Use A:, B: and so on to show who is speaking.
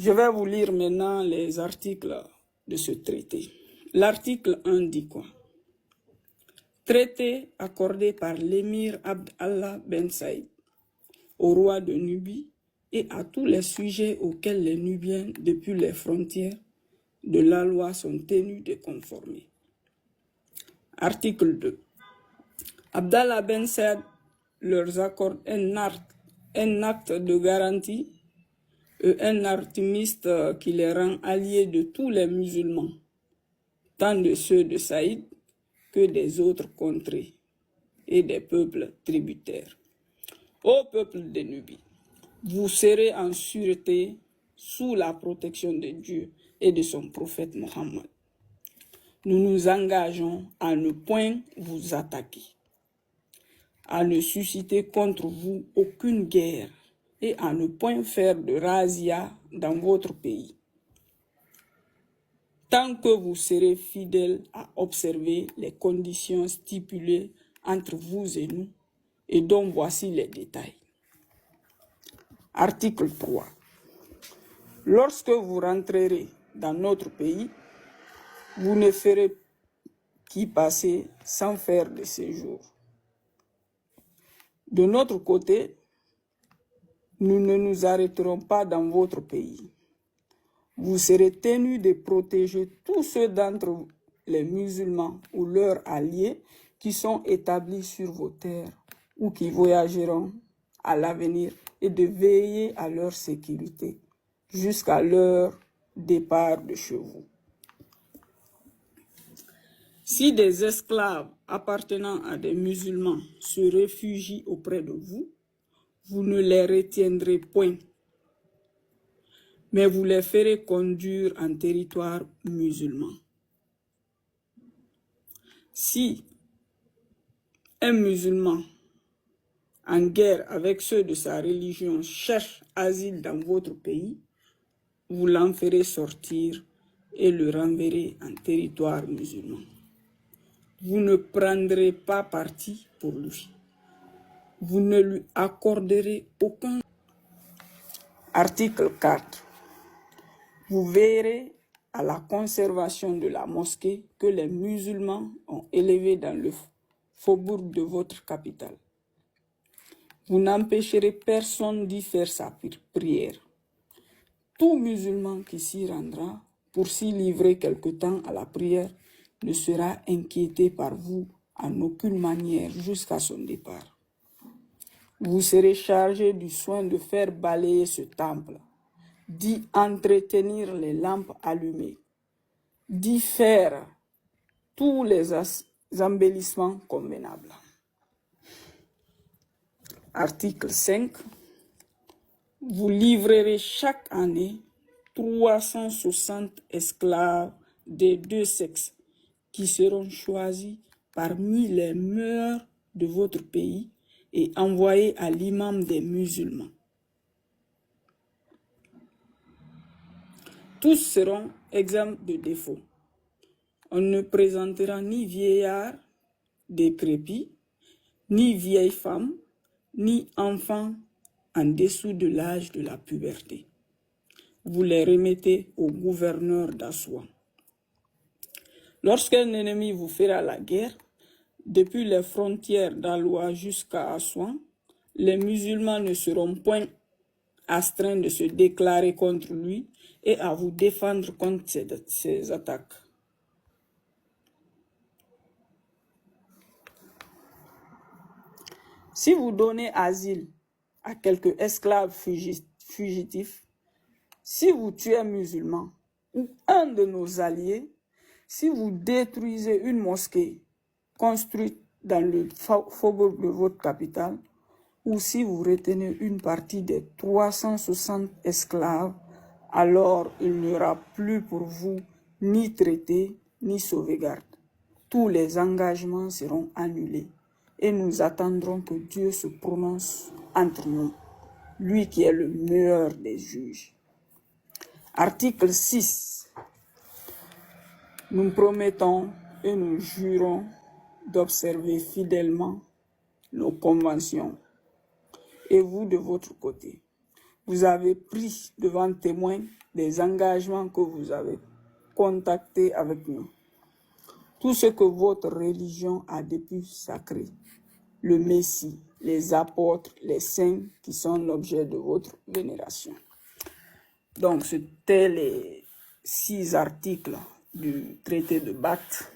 A: Je vais vous lire maintenant les articles de ce traité. L'article 1 dit quoi? Traité accordé par l'émir Abd Allah Ben Saïd au roi de Nubie et à tous les sujets auxquels les Nubiens, depuis les frontières de la loi, sont tenus de conformer. Article 2. Abdallah Ben Saïd leur accorde un acte de garantie et un artimiste qui les rend alliés de tous les musulmans, tant de ceux de Saïd que des autres contrées et des peuples tributaires. Ô peuple de Nubie, vous serez en sûreté sous la protection de Dieu et de son prophète Mohammed. Nous nous engageons à ne point vous attaquer, à ne susciter contre vous aucune guerre et à ne point faire de razzia dans votre pays, tant que vous serez fidèles à observer les conditions stipulées entre vous et nous, et dont voici les détails. Article 3. Lorsque vous rentrerez dans notre pays, vous ne ferez qu'y passer sans faire de séjour. De notre côté, nous ne nous arrêterons pas dans votre pays. Vous serez tenus de protéger tous ceux d'entre les musulmans ou leurs alliés qui sont établis sur vos terres ou qui voyageront à l'avenir et de veiller à leur sécurité jusqu'à leur départ de chez vous. Si des esclaves appartenant à des musulmans se réfugient auprès de vous, vous ne les retiendrez point, mais vous les ferez conduire en territoire musulman. Si un musulman en guerre avec ceux de sa religion cherche asile dans votre pays, vous l'en ferez sortir et le renverrez en territoire musulman. Vous ne prendrez pas parti pour lui. Vous ne lui accorderez aucun. Article 4. Vous veillerez à la conservation de la mosquée que les musulmans ont élevée dans le faubourg de votre capitale. Vous n'empêcherez personne d'y faire sa prière. Tout musulman qui s'y rendra pour s'y livrer quelque temps à la prière ne sera inquiété par vous en aucune manière jusqu'à son départ. Vous serez chargé du soin de faire balayer ce temple, d'y entretenir les lampes allumées, d'y faire tous les embellissements convenables. Article 5. Vous livrerez chaque année 360 esclaves des deux sexes qui seront choisis parmi les meilleurs de votre pays et envoyés à l'imam des musulmans. Tous seront exempts de défaut. On ne présentera ni vieillard décrépit, ni vieille femme, ni enfant en dessous de l'âge de la puberté. Vous les remettez au gouverneur d'Assouan. Lorsqu'un ennemi vous fera la guerre, depuis les frontières d'Aloua jusqu'à Assouan, les musulmans ne seront point astreints de se déclarer contre lui et à vous défendre contre ses attaques. Si vous donnez asile à quelque esclave fugitif, si vous tuez un musulman ou un de nos alliés, si vous détruisez une mosquée construite dans le faubourg de votre capitale, ou si vous retenez une partie des 360 esclaves, alors il n'y aura plus pour vous ni traité ni sauvegarde. Tous les engagements seront annulés et nous attendrons que Dieu se prononce entre nous, lui qui est le meilleur des juges. Article 6. Nous promettons et nous jurons d'observer fidèlement nos conventions. Et vous, de votre côté, vous avez pris devant témoin des engagements que vous avez contactés avec nous. Tout ce que votre religion a de plus sacré, le Messie, les apôtres, les saints qui sont l'objet de votre vénération. Donc, c'était les 6 articles du traité de Bath.